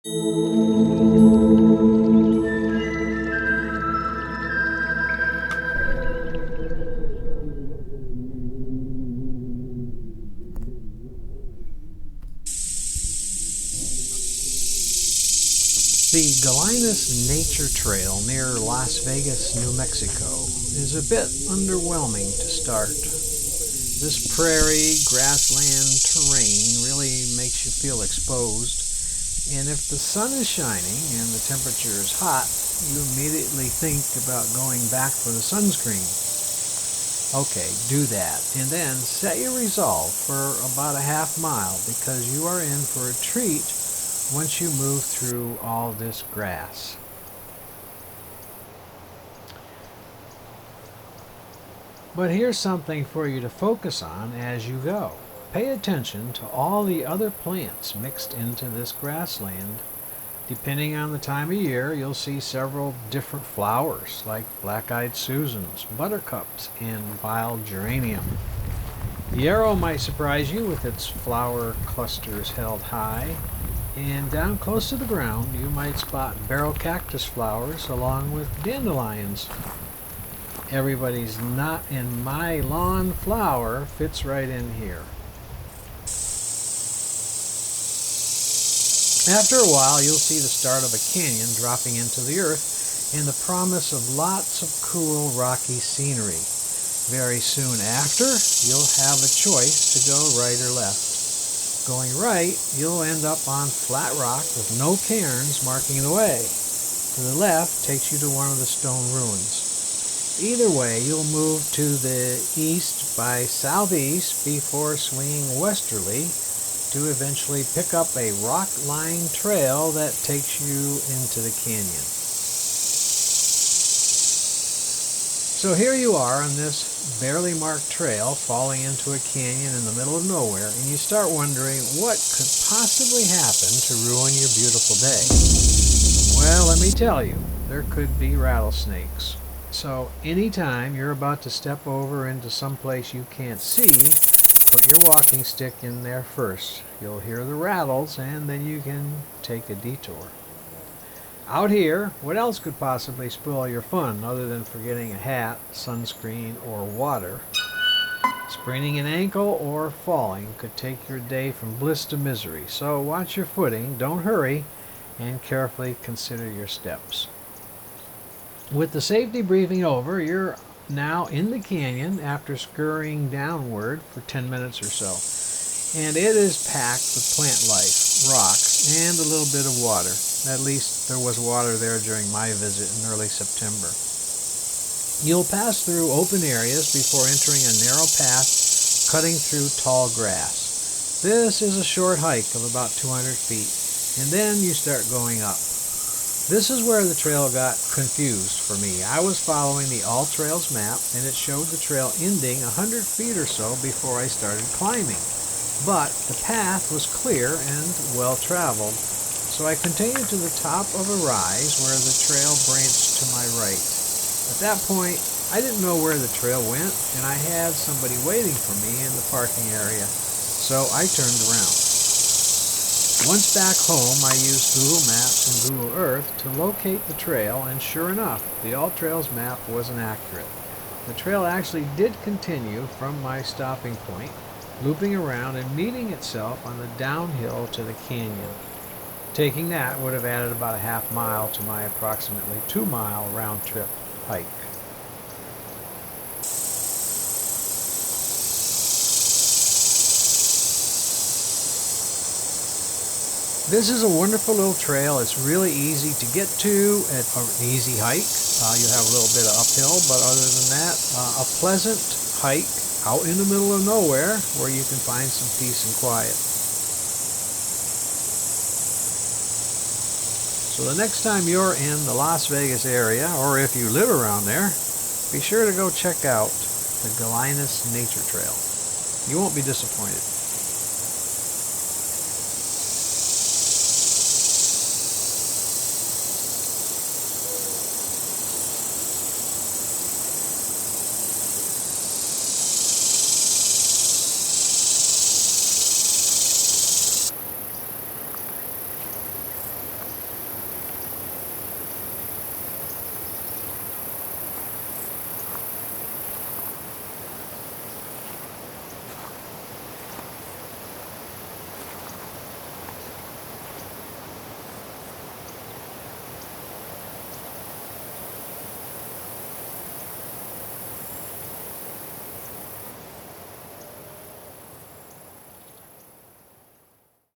The Gallinas Nature Trail near Las Vegas, New Mexico is a bit underwhelming to start. This prairie grassland terrain really makes you feel exposed, and if the sun is shining and the temperature is hot, you immediately think about going back for the sunscreen. Okay, do that, and then set your resolve for about a half mile because you are in for a treat once you move through all this grass. But here's something for you to focus on as you go. Pay attention to all the other plants mixed into this grassland. Depending on the time of year, you'll see several different flowers like black-eyed Susans, buttercups, and wild geranium. The arrow might surprise you with its flower clusters held high, and down close to the ground you might spot barrel cactus flowers along with dandelions. Everybody's "not in my lawn" flower fits right in here. After a while you'll see the start of a canyon dropping into the earth and the promise of lots of cool rocky scenery. Very soon after you'll have a choice to go right or left. Going right, you'll end up on flat rock with no cairns marking the way. To the left takes you to one of the stone ruins. Either way, you'll move to the east by southeast before swinging westerly to eventually pick up a rock-lined trail that takes you into the canyon. So here you are on this barely marked trail falling into a canyon in the middle of nowhere, and you start wondering what could possibly happen to ruin your beautiful day. Well, let me tell you, there could be rattlesnakes. So anytime you're about to step over into some place you can't see, put your walking stick in there first. You'll hear the rattles and then you can take a detour. Out here, what else could possibly spoil your fun other than forgetting a hat, sunscreen, or water? Spraining an ankle or falling could take your day from bliss to misery, so watch your footing, don't hurry, and carefully consider your steps. With the safety briefing over, you're now in the canyon after scurrying downward for 10 minutes or so. And it is packed with plant life, rocks, and a little bit of water. At least there was water there during my visit in early September. You'll pass through open areas before entering a narrow path cutting through tall grass. This is a short hike of about 200 feet, and then you start going up. This is where the trail got confused for me. I was following the All Trails map, and it showed the trail ending 100 feet or so before I started climbing. But the path was clear and well traveled, so I continued to the top of a rise where the trail branched to my right. At that point, I didn't know where the trail went, and I had somebody waiting for me in the parking area, so I turned around. Once back home, I used Google Maps and Google Earth to locate the trail, and sure enough, the All Trails map wasn't accurate. The trail actually did continue from my stopping point, looping around and meeting itself on the downhill to the canyon. Taking that would have added about a half mile to my approximately 2-mile round-trip hike. This is a wonderful little trail. It's really easy to get to. It's an easy hike. You have a little bit of uphill, but other than that, a pleasant hike out in the middle of nowhere where you can find some peace and quiet. So the next time you're in the Las Vegas area, or if you live around there, be sure to go check out the Gallinas Nature Trail. You won't be disappointed.